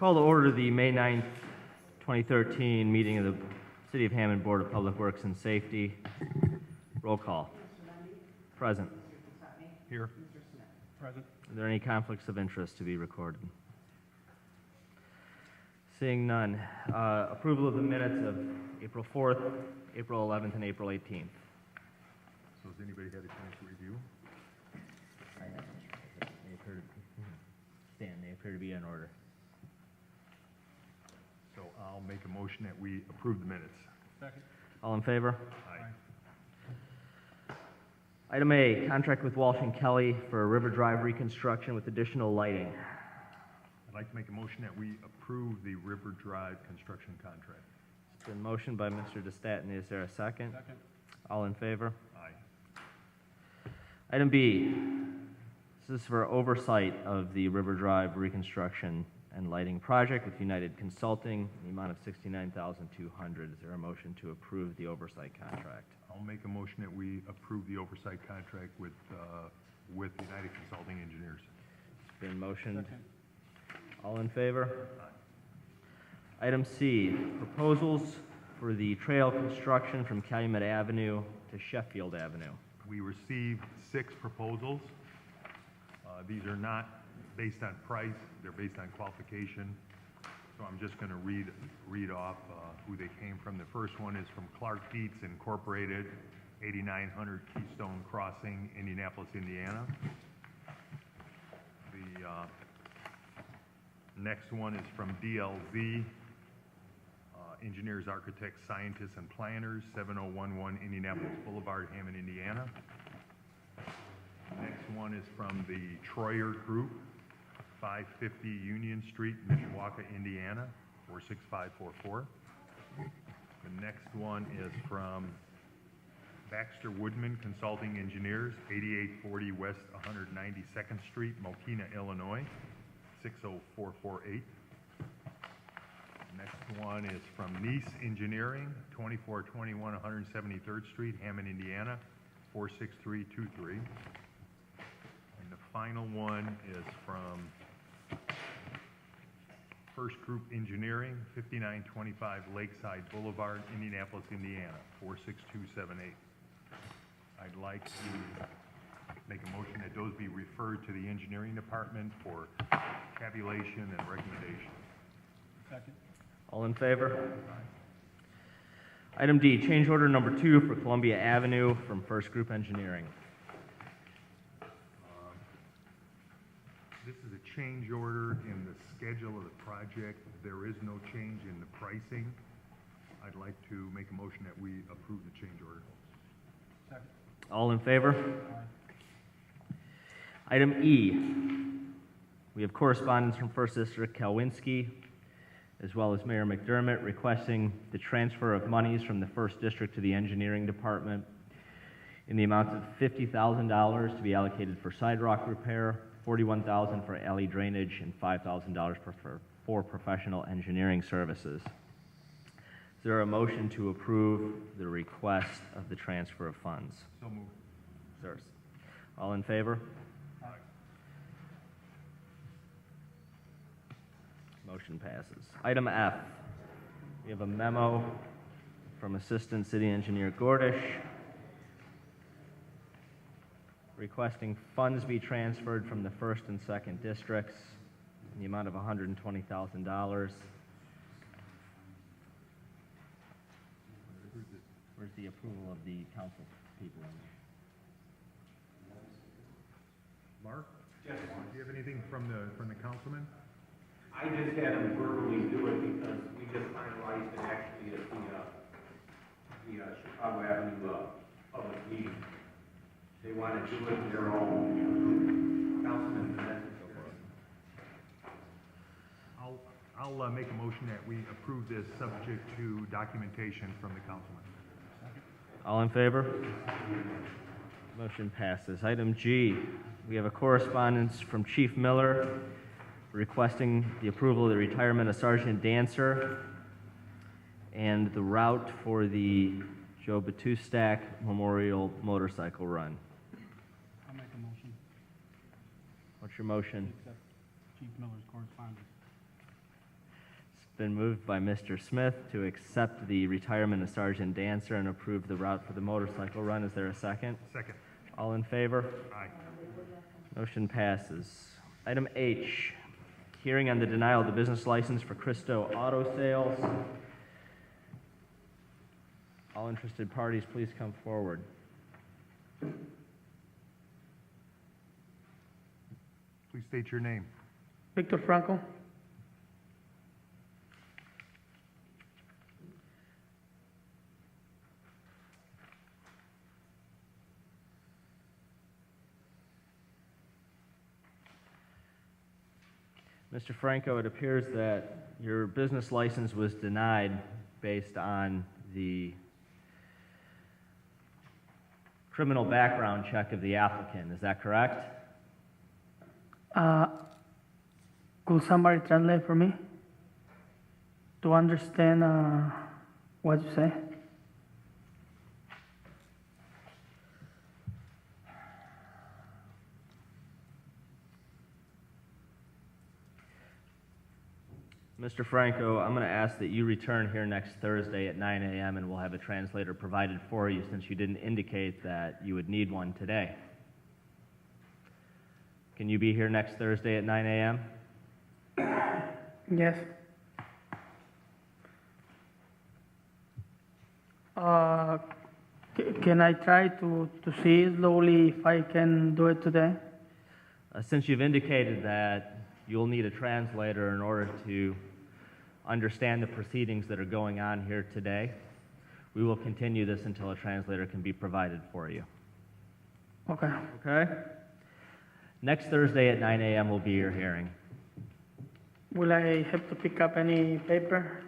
Call to order the May 9th, 2013 meeting of the City of Hammond Board of Public Works and Safety. Roll call. Present. Here. Present. Are there any conflicts of interest to be recorded? Seeing none. Approval of the minutes of April 4th, April 11th, and April 18th. So has anybody had a chance to review? They appear to be in order. So I'll make a motion that we approve the minutes. Second. All in favor? Aye. Item A, contract with Walsh and Kelly for a River Drive reconstruction with additional lighting. I'd like to make a motion that we approve the River Drive construction contract. It's been motioned by Mr. DeStatton. Is there a second? Second. All in favor? Aye. Item B, this is for oversight of the River Drive reconstruction and lighting project with United Consulting in the amount of $69,200. Is there a motion to approve the oversight contract? I'll make a motion that we approve the oversight contract with United Consulting Engineers. It's been motioned. Second. All in favor? Aye. Item C, proposals for the trail construction from Calumet Avenue to Sheffield Avenue. We received 6 proposals. These are not based on price, they're based on qualification. So I'm just going to read off who they came from. The first one is from Clark Dietz Incorporated, 8900 Keystone Crossing, Indianapolis, Indiana. The next one is from DLZ, Engineers, Architects, Scientists, and Planners, 7011 Indianapolis Boulevard, Hammond, Indiana. Next one is from the Troyer Group, 550 Union Street, Mishawaka, Indiana, 46544. The next one is from Baxter Woodman Consulting Engineers, 8840 West 192nd Street, Mokina, Illinois, 60448. Next one is from Nice Engineering, 2421 173rd Street, Hammond, Indiana, 46323. And the final one is from First Group Engineering, 5925 Lakeside Boulevard, Indianapolis, Indiana, 46278. I'd like to make a motion that those be referred to the engineering department for tabulation and recommendation. Second. All in favor? Item D, change order number 2 for Columbia Avenue from First Group Engineering. This is a change order in the schedule of the project. There is no change in the pricing. I'd like to make a motion that we approve the change order. Second. All in favor? Aye. Item E, we have correspondence from First District Kalwinski, as well as Mayor McDermott, requesting the transfer of monies from the First District to the Engineering Department in the amount of $50,000 to be allocated for sidewalk repair, $41,000 for alley drainage, and $5,000 for professional engineering services. Is there a motion to approve the request of the transfer of funds? So moved. Sirs. All in favor? Aye. Motion passes. Item F, we have a memo from Assistant City Engineer Gordish requesting funds be transferred from the first and second districts in the amount of $120,000. Where's the approval of the council people? Mark? Yes. Do you have anything from the councilman? I just had them verbally do it because we just finalized it actually at the Chicago Avenue public meeting. They want to do it in their own councilman amendment. I'll make a motion that we approve this subject to documentation from the councilman. All in favor? Motion passes. Item G, we have a correspondence from Chief Miller requesting the approval of the retirement of Sergeant Dancer and the route for the Joe Batustak Memorial Motorcycle Run. I'll make a motion What's your motion? to accept Chief Miller's correspondence. been moved by Mr. Smith to accept the retirement of Sergeant Dancer and approve the route for the motorcycle run. Is there a second? Second. All in favor? Aye. Motion passes. Item H, hearing on the denial of the business license for Cristo Auto Sales. All interested parties, please come forward. Please state your name. Victor Franco. Mr. Franco, it appears that your business license was denied based on the criminal background check of the applicant. Is that correct? Could somebody translate for me to understand what you say? Mr. Franco, I'm going to ask that you return here next Thursday at 9 a.m. and we'll have a translator provided for you since you didn't indicate that you would need one today. Can you be here next Thursday at 9 a.m.? Yes. Can I try to see slowly if I can do it today? Since you've indicated that you'll need a translator in order to understand the proceedings that are going on here today, we will continue this until a translator can be provided for you. Okay. Okay? Next Thursday at 9 a.m. will be your hearing. Will I have to pick up any paper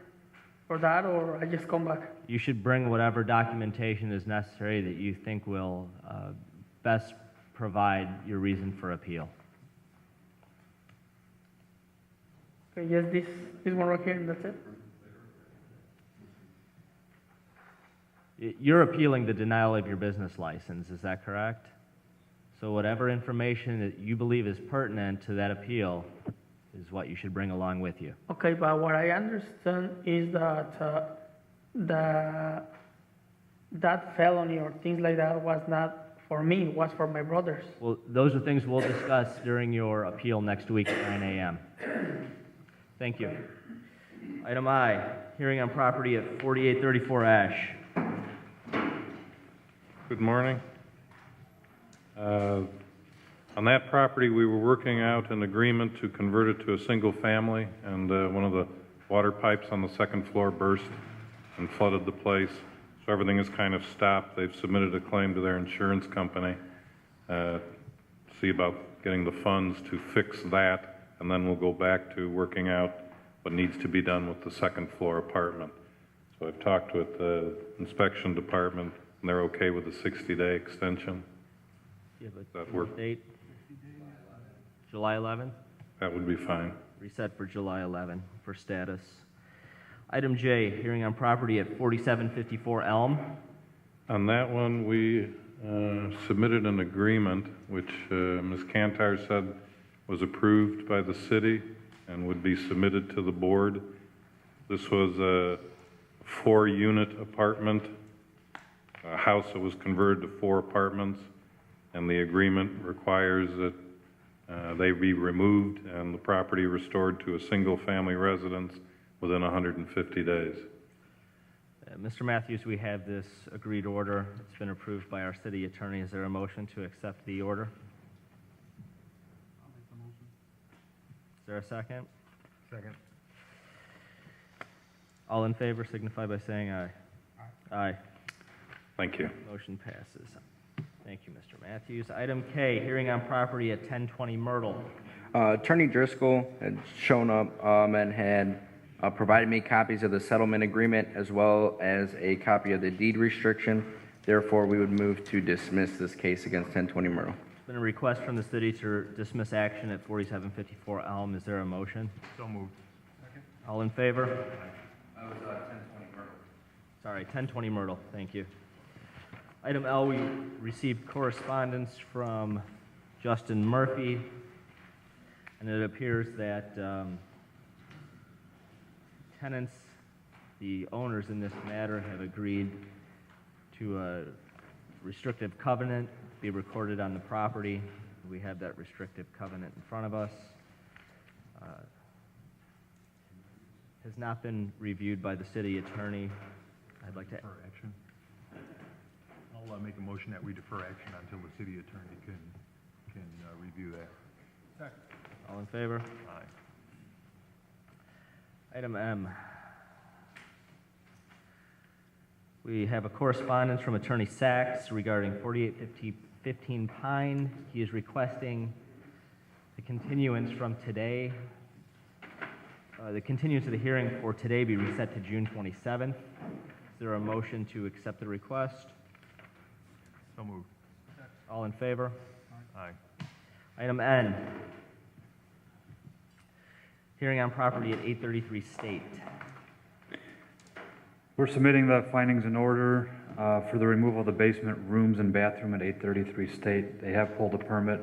for that, or I just come back? You should bring whatever documentation is necessary that you think will best provide your reason for appeal. Okay, just this one right here, and that's it? You're appealing the denial of your business license, is that correct? So whatever information that you believe is pertinent to that appeal is what you should bring along with you. Okay, but what I understand is that that felony or things like that was not for me, it was for my brothers. Well, those are things we'll discuss during your appeal next week at 9 a.m. Thank you. Item I, hearing on property at 4834 Ash. Good morning. On that property, we were working out an agreement to convert it to a single family, and one of the water pipes on the second floor burst and flooded the place. So everything is kind of stopped. They've submitted a claim to their insurance company to see about getting the funds to fix that, and then we'll go back to working out what needs to be done with the second floor apartment. So I've talked with the inspection department, and they're okay with the 60-day extension. Do you have That a work? date? July 11th? That would be fine. Reset for July 11 for status. Item J, hearing on property at 4754 Elm. On that one, we submitted an agreement, which Ms. Cantar said was approved by the city and would be submitted to the board. This was a 4-unit apartment, a house that was converted to 4 apartments, and the agreement requires that they be removed and the property restored to a single-family residence within 150 days. Mr. Matthews, we have this agreed order. It's been approved by our city attorney. Is there a motion to accept the order? I'll make the motion. Is there a second? Second. All in favor signify by saying aye. Aye. Thank you. Motion passes. Thank you, Mr. Matthews. Item K, hearing on property at 1020 Myrtle. Attorney Driscoll had shown up and had provided me copies of the settlement agreement as well as a copy of the deed restriction. Therefore, we would move to dismiss this case against 1020 Myrtle. There's been a request from the city to dismiss action at 4754 Elm. Is there a motion? So moved. All in favor? That was 1020 Myrtle. Sorry, 1020 Myrtle. Thank you. Item L, we received correspondence from Justin Murphy, and it appears that tenants, the owners in this matter have agreed to a restrictive covenant be recorded on the property. We have that restrictive covenant in front of us. Has not been reviewed by the city attorney. I'd like to, Defer action. I'll make a motion that we defer action until the city attorney can review that. Second. all in favor? Aye. Item M. We have a correspondence from Attorney Sachs regarding 4815 Pine. He is requesting the continuance from today. The continuance of the hearing for today be reset to June 27th. Is there a motion to accept the request? So moved. All in favor? Aye. Item N. Hearing on property at 833 State. We're submitting the findings in order for the removal of the basement rooms and bathroom at 833 State. They have pulled a permit.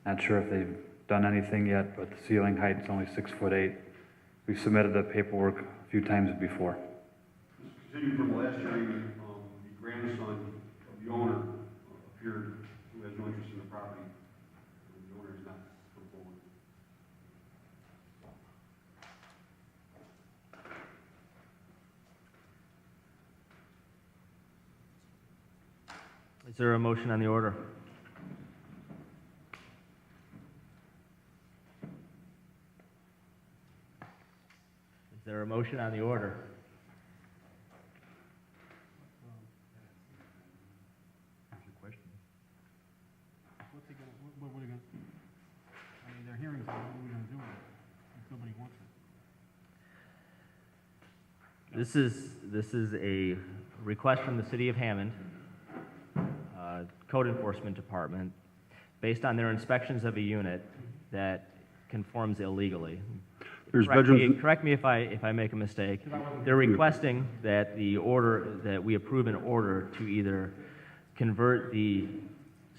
Not sure if they've done anything yet, but the ceiling height is only 6'8". We've submitted the paperwork a few times before. Continuing from last hearing, the grandson of the owner appeared, who has no interest in the property. The owner is not come forward. Is there a motion on the order? Is there a motion on the order? Here's your question. What's he gonna, what are we gonna, I mean, their hearings, what are we gonna do with it if nobody wants it? This is a request from the City of Hammond, Code Enforcement Department, based on their inspections of a unit that conforms illegally. There's Correct me if I make a mistake. They're requesting that we approve an order to either convert the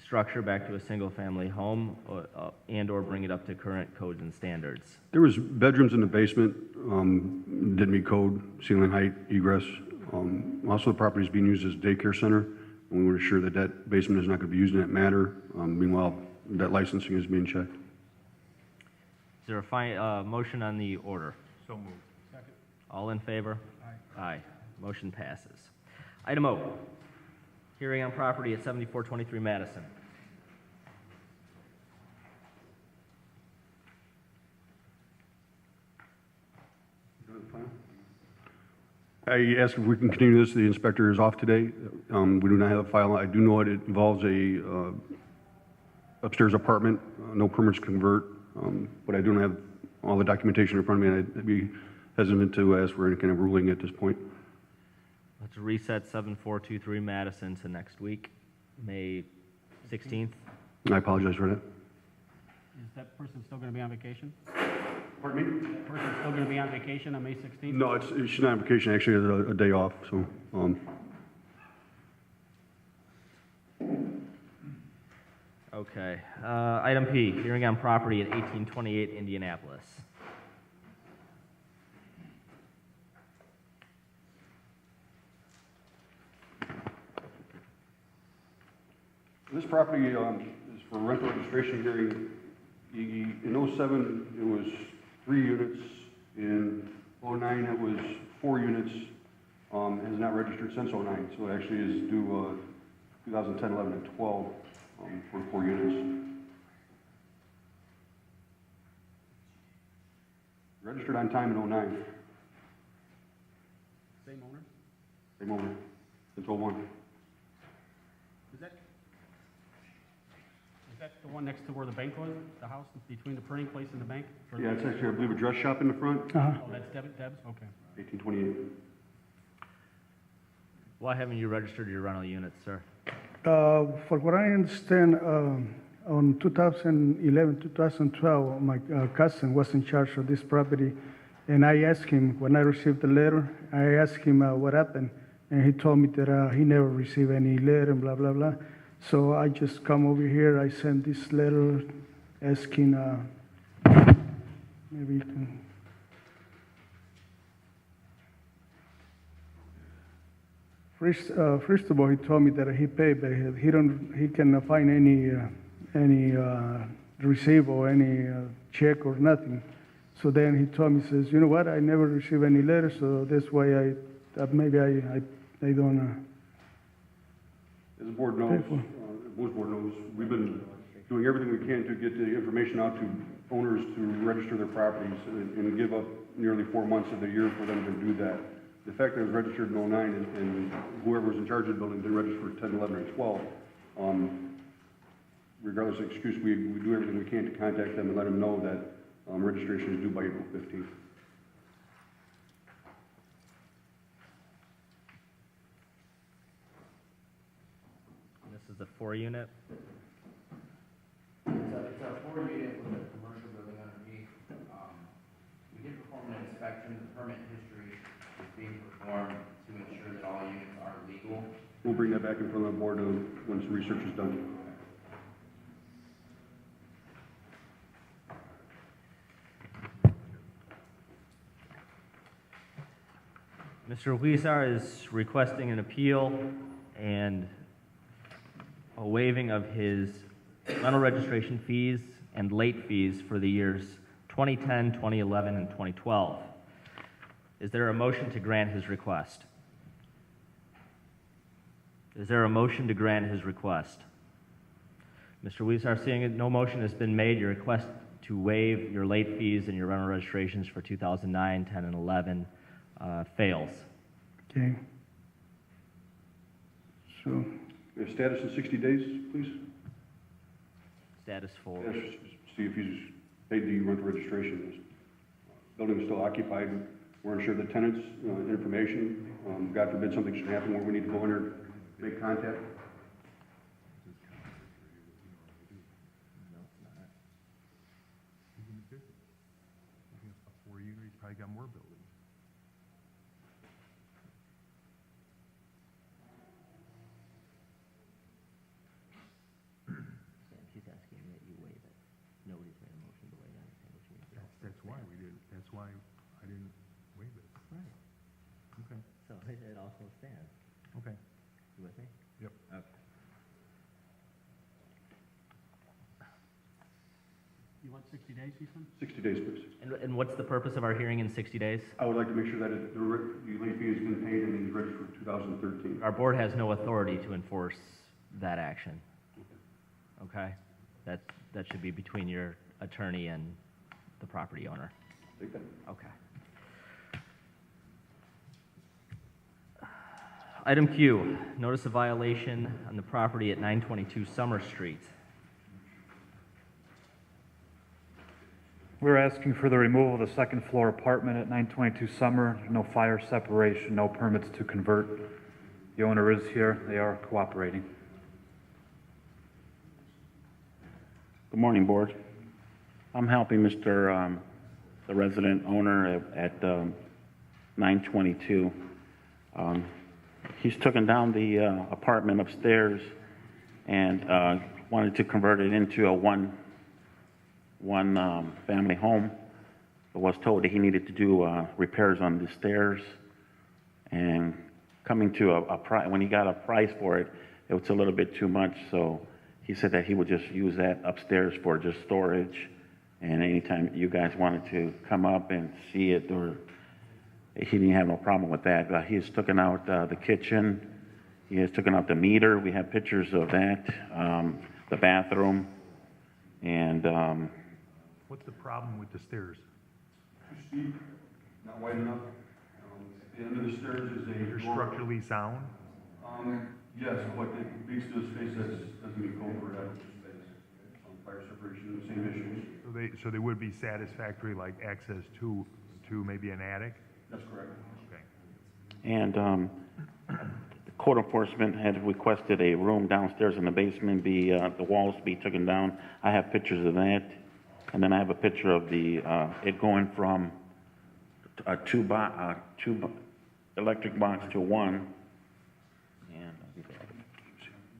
structure back to a single-family home and/or bring it up to current codes and standards. There was bedrooms in the basement, didn't meet code, ceiling height, egress. Also, the property is being used as a daycare center, and we want to ensure that that basement is not going to be used in that manner. Meanwhile, that licensing is being checked. Is there a motion on the order? So moved. Second. All in favor? Aye. Aye. Motion passes. Item O, hearing on property at 7423 Madison. I asked if we can continue this. The inspector is off today. We do not have a file. I do know it involves a upstairs apartment, no permits to convert, but I don't have all the documentation in front of me, and I'd be hesitant to ask for any kind of ruling at this point. Let's reset 7423 Madison to next week, May 16th. I apologize for that. Is that person still gonna be on vacation? Pardon me? That person's still gonna be on vacation on May 16th? No, she's not on vacation. Actually, has a day off, so. Okay. Item P, hearing on property at 1828 Indianapolis. This property is for rental registration hearing. In '07, it was 3 units. In '09, it was 4 units. Has not registered since '09, so it actually is due 2010, 11, and 12 for 4 units. Registered on time in '09, Same owner? same owner, since '01. Is that the one next to where the bank was, the house between the printing place and the bank? Or- Yeah, it's actually, I believe, a dress shop in the front, Uh-huh. Oh, that's Deb's, okay. 1828. Why haven't you registered your rental units, sir? For what I understand, on 2011, 2012, my cousin was in charge of this property, and I asked him, when I received the letter, I asked him what happened, and he told me that he never received any letter and blah, blah, blah. So I just come over here, I sent this letter asking, maybe you can, First of all, he told me that he paid, but he cannot find any receipt or any check or nothing. So then he told me, says, you know what, I never received any letter, so that's why maybe I don't. As the board knows, most board knows, we've been doing everything we can to get the information out to owners to register their properties and give up nearly 4 months of the year for them to do that. The fact that it was registered in '09 and whoever was in charge of the building didn't register for 10, 11, and 12, regardless of excuse, we do everything we can to contact them and let them know that registration is due by April 15th. This is the 4-unit. It's a 4-unit with a commercial building underneath. We did perform an inspection. The permit history is being performed to ensure that all units are legal. We'll bring that back in front of the board once the research is done. Mr. Huizar is requesting an appeal and a waiving of his rental registration fees and late fees for the years 2010, 2011, and 2012. Is there a motion to grant his request? Is there a motion to grant his request? Mr. Huizar, seeing that no motion has been made, your request to waive your late fees and your rental registrations for 2009, 10, and 11 fails. Okay. So, Status in 60 days, please. Status for. Yes, see if he's paid the rental registration. Building is still occupied. We're unsure of the tenants' information. God forbid something should happen where we need to go in there, make contact. A 4-unit, he's probably got more buildings. He's asking that you waive it. Nobody's made a motion to waive anything, which means That's why we didn't, that's why I didn't waive it. right. Okay, So it also stands. okay. You with me? Yep. Okay. You want 60 days, you said? 60 days, please. And what's the purpose of our hearing in 60 days? I would like to make sure that the late fee has been paid and is registered for 2013. Our board has no authority to enforce that action. Okay? That should be between your attorney and the property owner. Take that. Okay. Item Q, notice of violation on the property at 922 Summer Street. We're asking for the removal of the second floor apartment at 922 Summer. No fire separation, no permits to convert. The owner is here. They are cooperating. Good morning, Board. I'm helping Mr. The resident owner at 922. He's taken down the apartment upstairs and wanted to convert it into a one family home, but was told that he needed to do repairs on the stairs. And coming to a price, when he got a price for it, it was a little bit too much. So he said that he would just use that upstairs for just storage. And anytime you guys wanted to come up and see it, or he didn't have no problem with that. He has taken out the kitchen. He has taken out the meter. We have pictures of that. The bathroom. And What's the problem with the stairs? Too steep, not wide enough. The end of the stairs is a You're door. structurally sound? Yes, but it speaks to a space that doesn't meet code for that space. Fire separation, the same issues. So they would be satisfactory, like access to maybe an attic? That's correct. Okay. And the code enforcement had requested a room downstairs in the basement be, the walls be taken down. I have pictures of that. And then I have a picture of the, it going from a two electric box to one. And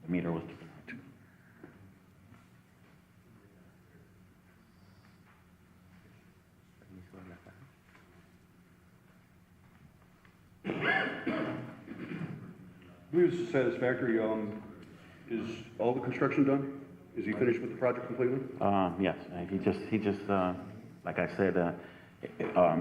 the meter was taken out too. believe this is satisfactory. Is all the construction done? Is he finished with the project completely? Yes, he just, like I said,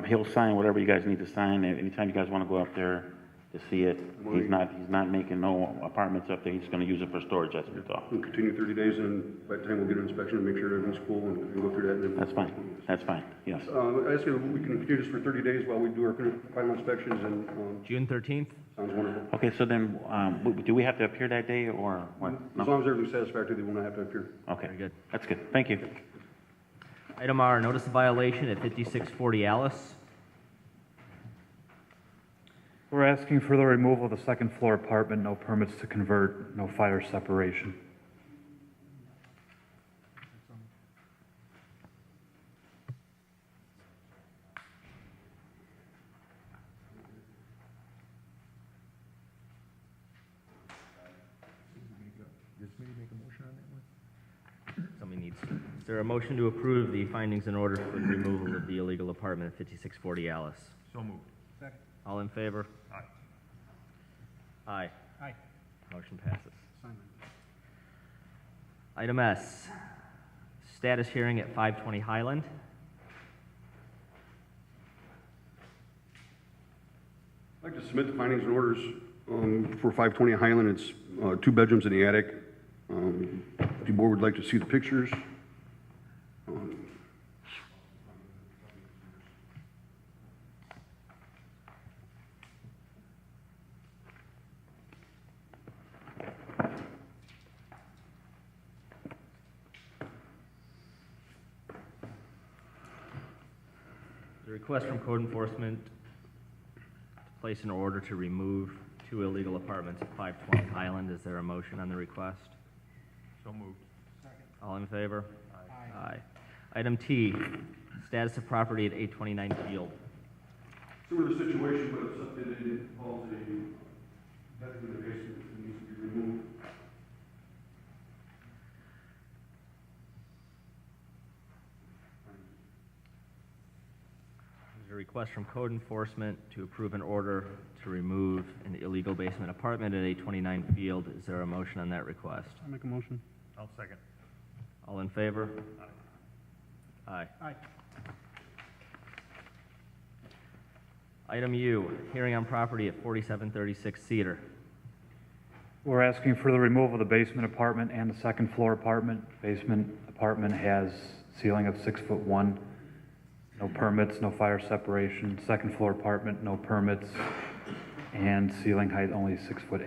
he'll sign whatever you guys need to sign. Anytime you guys want to go up there to see it, he's not making no apartments up there. He's going to use it for storage, that's what it's all. We'll continue 30 days, and by the time we'll get an inspection and make sure everything's cool and go through that. And then That's fine, that's fine, yes. I ask you, we can continue this for 30 days while we do our final inspections, and June 13th? sounds wonderful. Okay, so then, do we have to appear that day or what? As long as everything's satisfactory, they will not have to appear. Okay, Very good. that's good, thank you. Item R, notice of violation at 5640 Alice. We're asking for the removal of the second floor apartment, no permits to convert, no fire separation. Somebody needs, is there a motion to approve the findings and orders for the removal of the illegal apartment at 5640 Alice? So moved. Second. All in favor? Aye. Aye. Aye. Motion passes. Sign Item S, status hearing at 520 Highland. I'd like to submit the findings and orders for 520 Highland. It's 2 bedrooms in the attic. If the board would like to see the pictures. The request from code enforcement to place an order to remove 2 illegal apartments at 520 Highland. Is there a motion on the request? So moved. All in favor? Aye. Aye. Item T, status of property at 829 Field. Similar situation, but it's something that involves a bedroom in the basement that needs to be removed. There's a request from code enforcement to approve an order to remove an illegal basement apartment at 829 Field. Is there a motion on that request? I'll make a motion. I'll second. All in favor? Aye. Aye. Item U, hearing on property at 4736 Cedar. We're asking for the removal of the basement apartment and the second floor apartment. Basement apartment has ceiling of 6'1", no permits, no fire separation. Second floor apartment, no permits, and ceiling height only 6'8".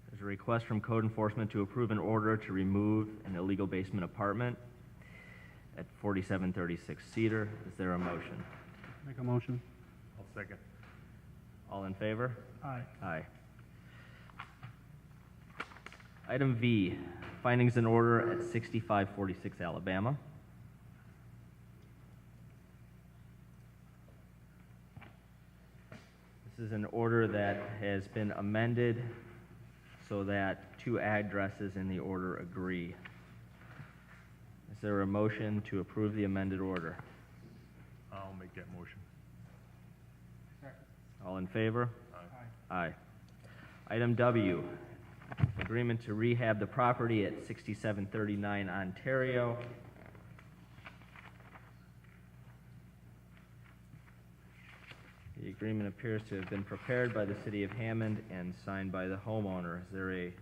There's a request from code enforcement to approve an order to remove an illegal basement apartment at 4736 Cedar. Is there a motion? Make a motion. I'll second. All in favor? Aye. Aye. Item V, findings in order at 6546 Alabama. This is an order that has been amended so that 2 addresses in the order agree. Is there a motion to approve the amended order? I'll make that motion. Second. All in favor? Aye. Aye. Item W, agreement to rehab the property at 6739 Ontario. The agreement appears to have been prepared by the City of Hammond and signed by the homeowner. Is there a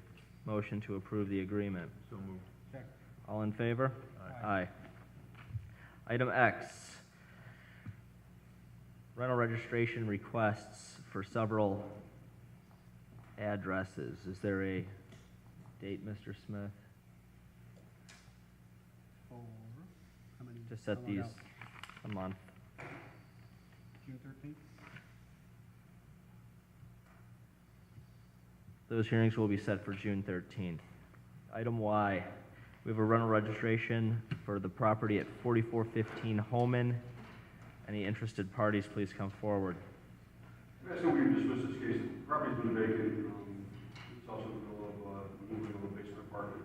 motion to approve the agreement? So moved. Second. All in favor? Aye. Aye. Item X, rental registration requests for several addresses. Is there a date, Mr. Smith, For, how many? to set How long these out? a month? June 13th? Those hearings will be set for June 13th. Item Y, we have a rental registration for the property at 4415 Holman. Any interested parties, please come forward. I think we can dismiss this case. The property's been vacant. It's also in the middle of moving of a basement apartment.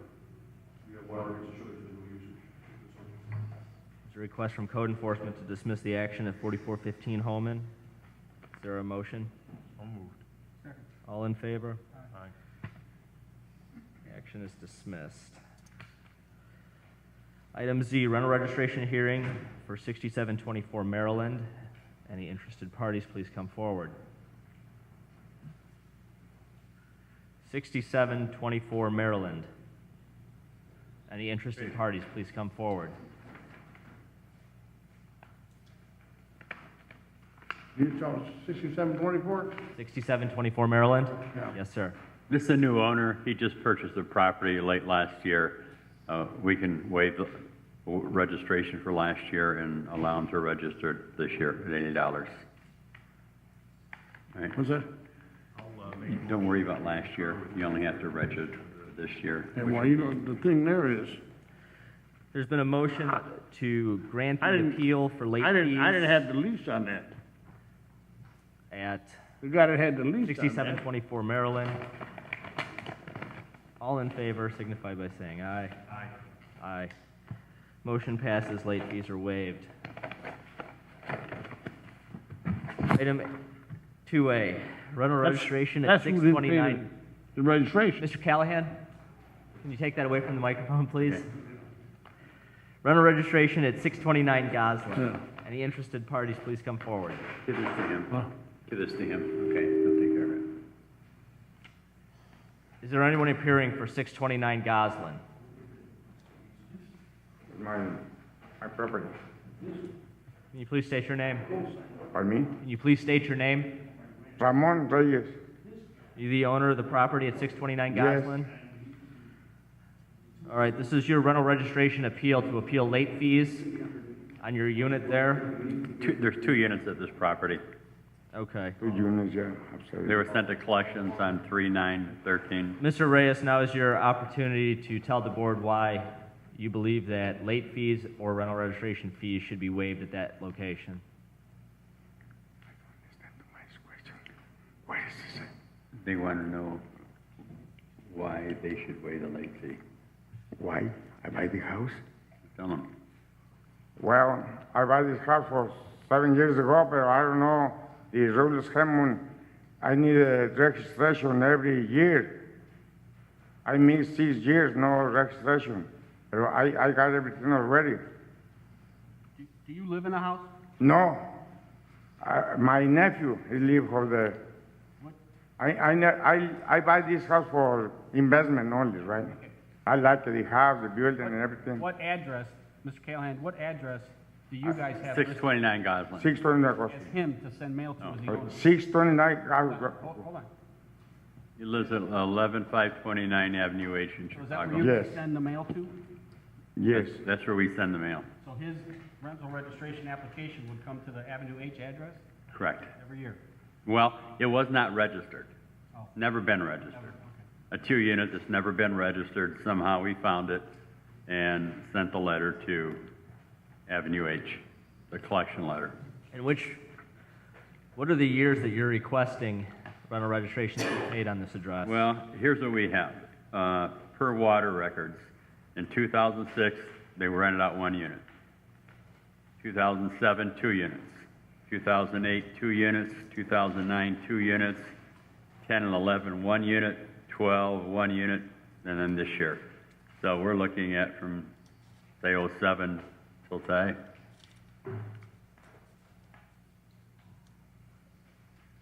We have water rights to show there's no usage. There's a request from code enforcement to dismiss the action at 4415 Holman. Is there a motion? So moved. Second. All in favor? Aye. Action is dismissed. Item Z, rental registration hearing for 6724 Maryland. Any interested parties, please come forward. 6724 Maryland. Any interested parties, please come forward. You tell 6724? 6724 Maryland? Yeah. Yes, sir. This is a new owner. He just purchased the property late last year. We can waive the registration for last year and allow him to register this year at $80. All right. What's that? Don't worry about last year. You only have to register this year. And well, you know, the thing there is, There's been a motion to grant the appeal for late I fees didn't have the lease on that. at The guy that had the lease on that. 6724 Maryland. All in favor signify by saying aye. Aye. Aye. Motion passes, late fees are waived. Item 2A, rental registration at That's who didn't pay 629. the registration. Mr. Callahan, can you take that away from the microphone, please? Rental registration at 629 Goslin. Yeah. Any interested parties, please come forward. Give this to him. Huh? Give this to him. Okay, he'll take care of it. Is there anyone appearing for 629 Goslin? My property. Can you please state your name? Pardon me? Can you please state your name? Ramon Reyes. Are you the owner of the property at 629 Yes. Goslin? All right, this is your rental registration appeal to appeal late fees on your unit there? There's 2 units at this property. Okay. 2 units, yeah, absolutely. They were sent to collections on 3/9/13. Mr. Reyes, now is your opportunity to tell the board why you believe that late fees or rental registration fees should be waived at that location. What is this? They want to know why they should waive the late fee. Why? I buy the house? Tell them. Well, I bought this house for 7 years ago, but I don't know. The rules come. I need a registration every year. I missed 6 years, no registration. But I got everything already. Do you live in a house? No. My nephew, he live for the. What? I buy this house for investment only, right? I like the house, the building, and everything. What address, Mr. Callahan, what address do you guys have? 629 Goslin. 629. As him to send mail to as he owns? 629. Hold on. He lives at 11529 Avenue H in So is that Chicago. where you Yes. send the mail to? Yes. That's where we send the mail. So his rental registration application would come to the Avenue H address Correct. every year? Well, it was not registered. Oh. Never been registered. A 2-unit that's never been registered. Somehow we found it and sent the letter to Avenue H, the collection letter. And what are the years that you're requesting rental registrations to be paid on this address? Well, here's what we have. Per water records, in 2006, they were rented out 1 unit. 2007, 2 units. 2008, 2 units. 2009, 2 units. 10 and 11, 1 unit. 12, 1 unit. And then this year. So we're looking at from, say, 07 till today.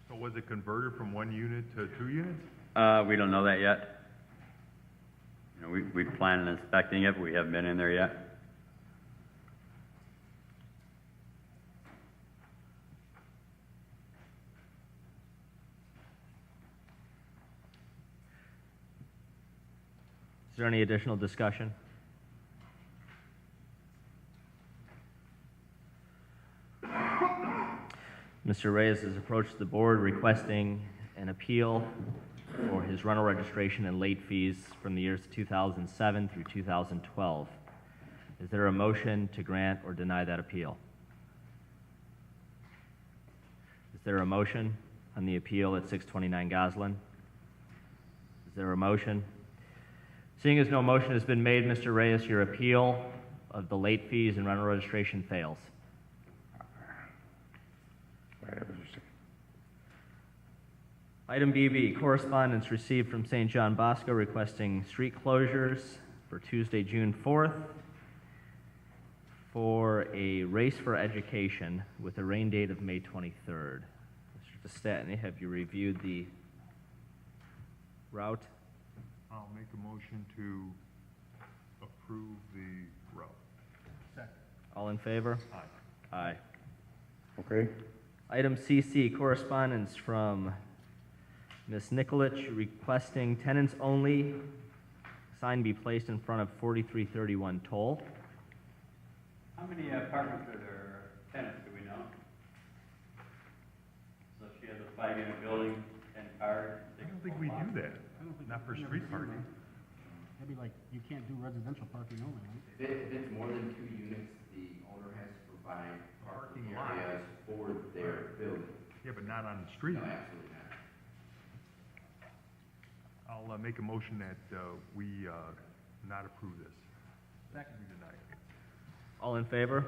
So was it converted from 1 unit to 2 units? We don't know that yet. You know, we plan on inspecting it, but we haven't been in there yet. Is there any additional discussion? Mr. Reyes has approached the board requesting an appeal for his rental registration and late fees from the years 2007 through 2012. Is there a motion to grant or deny that appeal? Is there a motion on the appeal at 629 Goslin? Is there a motion? Seeing as no motion has been made, Mr. Reyes, your appeal of the late fees and rental registration fails. Item BB, correspondence received from St. John Bosco requesting street closures for Tuesday, June 4th for a race for education with a rain date of May 23rd. Mr. Pastatny, have you reviewed the route? I'll make a motion to approve the route. Second. All in favor? Aye. Aye. Okay. Item CC, correspondence from Ms. Nikolic requesting tenants only sign be placed in front of 4331 Toll. How many apartments are there, tenants, do we know? So she has a 5-unit building, 10 cars. I don't think we do that, I don't think. not for I've never street seen parking. that. That'd be like, you can't do residential parking only, right? If it's more than 2 units, the owner has to provide parking Parking lot. areas for their building. Yeah, but not on the street. No, absolutely not. I'll make a motion that we not approve this. Second. We deny it. All in favor?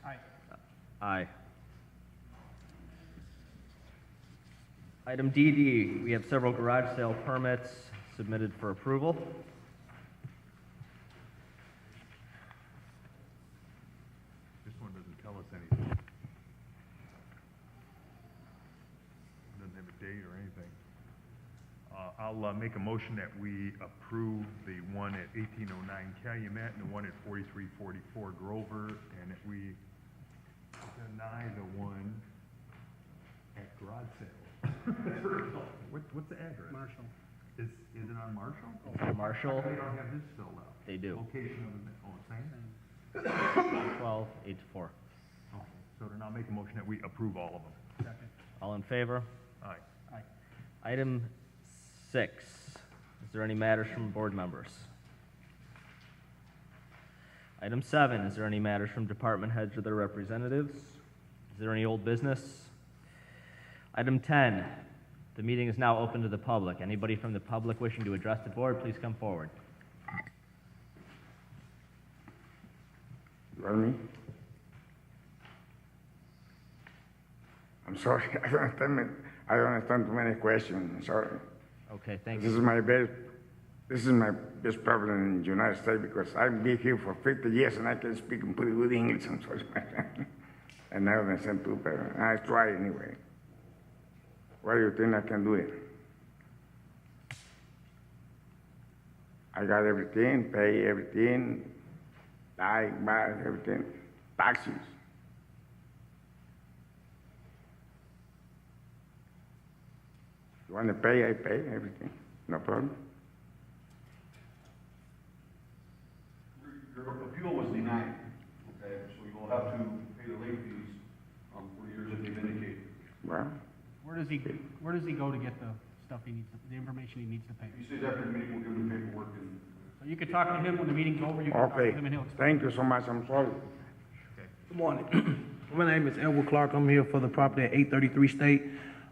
Aye. Aye. Item DD, we have several garage sale permits submitted for approval. This one doesn't tell us anything. Doesn't have a date or anything. I'll make a motion that we approve the one at 1809 Calumet and the one at 4344 Grover, and that we deny the one at garage sale. What's the address? Marshall. Is it on Marshall? Marshall, They don't have this filled out. they do. Location of the, same? 12, 8 to 4. Okay, so then I'll make a motion that we approve all of them. Second. All in favor? Aye. Aye. Item 6, is there any matters from board members? Item 7, is there any matters from department heads or their representatives? Is there any old business? Item 10, the meeting is now open to the public. Anybody from the public wishing to address the board, please come forward. You want me? I'm sorry, I don't understand too many questions, I'm sorry. Okay, thank This you. is my best problem in the United States because I've been here for 50 years and I can speak pretty good English, I'm sorry. And I don't understand too, but I try anyway. Why do you think I can do it? I got everything, pay everything, buy everything, taxes. You want to pay, I pay everything, no problem. Your appeal was denied, okay, so you will have to pay the late fees for the years that they've indicated. Well, Where does he go to get the stuff he needs, the information he needs to pay? He says after the meeting, we'll give him the paperwork and So you could talk to him when the meeting's over, you can talk to okay, him and he'll explain. thank you so much, I'm sorry. Good morning. My name is Edward Clark. I'm here for the property at 833 State.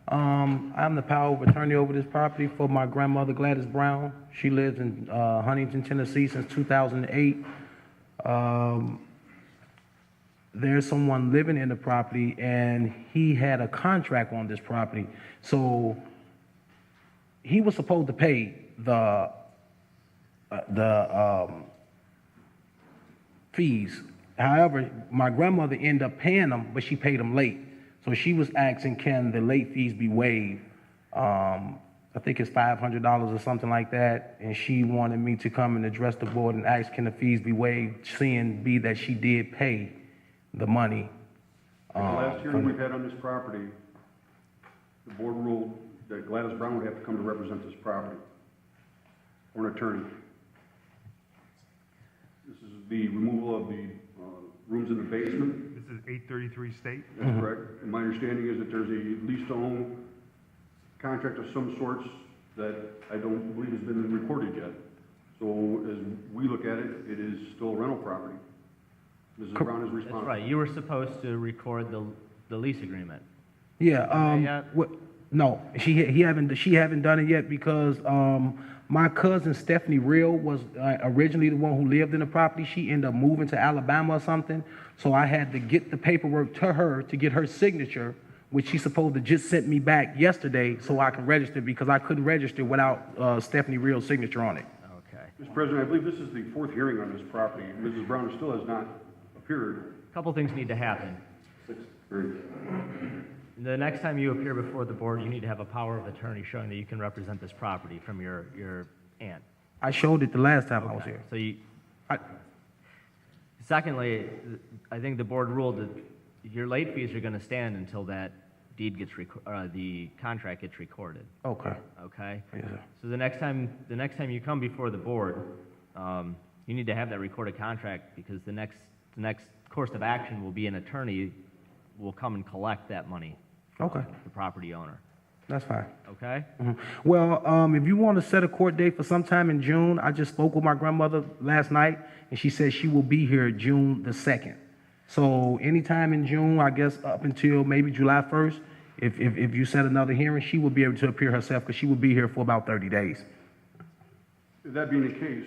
I'm the power of attorney over this property for my grandmother Gladys Brown. She lives in Huntington, Tennessee since 2008. There's someone living in the property and he had a contract on this property. So he was supposed to pay the fees. However, my grandmother ended up paying them, but she paid them late. So she was asking, can the late fees be waived? I think it's $500 or something like that. And she wanted me to come and address the board and ask, can the fees be waived, seeing be that she did pay the money. the last hearing we've had on this property, the board ruled that Gladys Brown would have to come to represent this property, or an attorney. This is the removal of the rooms in the basement. This is 833 State? That's correct. And my understanding is that there's a lease-to-own contract of some sorts that I don't believe has been recorded yet. So as we look at it, it is still rental property. Mrs. Brown is responsible. That's right, you were supposed to record the lease agreement. Yeah, no, she haven't done it yet because my cousin Stephanie Real was originally the one who lived in the property. She ended up moving to Alabama or something. So I had to get the paperwork to her to get her signature which she's supposed to just sent me back yesterday so I can register because I couldn't register without Stephanie Real's signature on it. Okay. Mr. President, I believe this is the fourth hearing on this property. Mrs. Brown still has not appeared. Couple things need to happen. The next time you appear before the board, you need to have a power of attorney showing that you can represent this property from your aunt. I showed it the last time I was here. So secondly, I think the board ruled that your late fees are gonna stand until that deed gets the contract gets recorded. Okay. Okay? Yes, sir. So the next time you come before the board, you need to have that recorded contract because the next course of action will be an attorney will come and collect that money from Okay. the property owner. That's fine. Okay? Well, if you want to set a court date for sometime in June, I just spoke with my grandmother last night, and she said she will be here June the 2nd. So anytime in June, I guess up until maybe July 1st, if you set another hearing, she will be able to appear herself because she will be here for about 30 days. That being the case,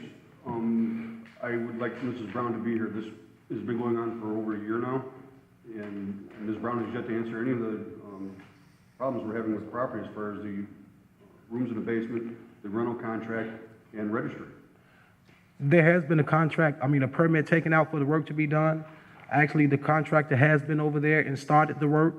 I would like Mrs. Brown to be here. This has been going on for over a year now, and Ms. Brown has yet to answer any of the problems we're having with the property as far as the rooms in the basement, the rental contract, and registry. There has been a permit taken out for the work to be done. Actually, the contractor has been over there and started the work.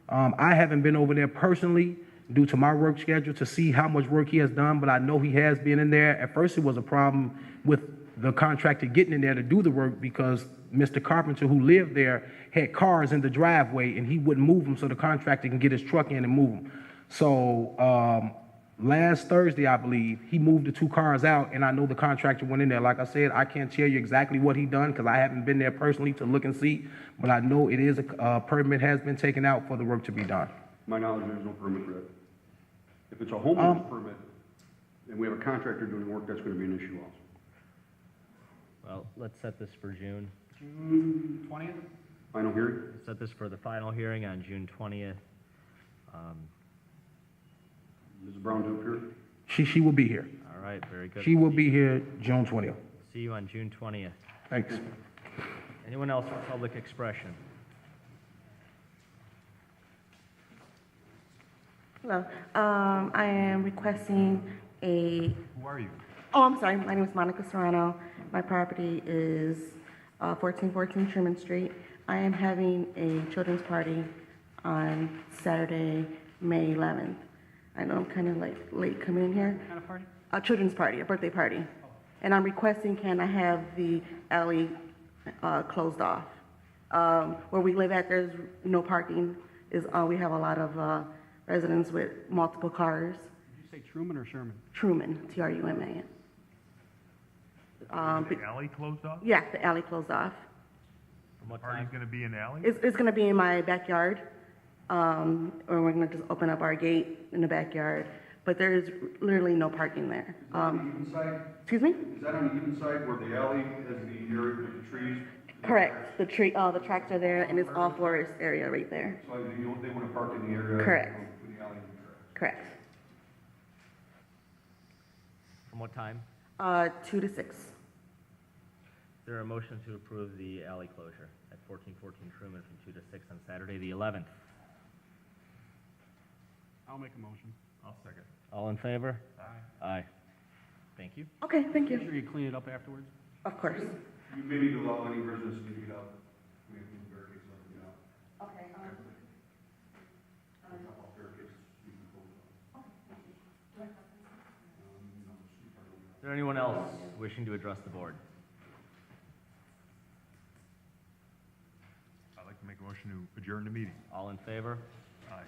I haven't been over there personally due to my work schedule to see how much work he has done, but I know he has been in there. At first, it was a problem with the contractor getting in there to do the work because Mr. Carpenter, who lived there, had cars in the driveway and he wouldn't move them so the contractor can get his truck in and move them. So last Thursday, I believe, he moved the 2 cars out and I know the contractor went in there. Like I said, I can't tell you exactly what he done because I haven't been there personally to look and see, but I know it is a permit has been taken out for the work to be done. My knowledge, there's no permit for that. If it's a homeowner's permit, and we have a contractor doing work, that's gonna be an issue also. Well, let's set this for June. June 20th? Final hearing? Set this for the final hearing on June 20th. Ms. Brown to appear? She will be here. All right, very good. She will be here June 20th. See you on June 20th. Thanks. Anyone else for public expression? Hello. I am requesting Who are you? I'm sorry. My name is Monica Serrano. My property is 1414 Sherman Street. I am having a children's party on Saturday, May 11th. I know I'm kind of late coming in here. What kind of party? A children's party, a birthday party. And I'm requesting, can I have the alley closed off? Where we live at, there's no parking. We have a lot of residents with multiple cars. Did you say Truman or Sherman? Truman, T-R-U-M-A-N. The alley closed off? Yeah, the alley closed off. From what Party's time? gonna be in the alley? It's gonna be in my backyard, or we're gonna just open up our gate in the backyard, but there is literally no parking there. Is that on the even side? Excuse me? Is that on the even side where the alley has the area with the trees? Correct, the tracks are there, and it's all forest area right there. So they want to park in the area? Correct. With the alley and the track. Correct. From what time? 2 to 6. Is there a motion to approve the alley closure at 1414 Truman from 2 to 6 on Saturday, the 11th? I'll make a motion. I'll second. All in favor? Aye. Aye. Thank you. Okay, thank Make you. sure you clean it up afterwards. Of course. You may need to allow any residents to get out. We have to move barricades up and out. Okay. Barricades, you can close off. Is there anyone else wishing to address the board? I'd like to make a motion to adjourn the meeting. All in favor? Aye.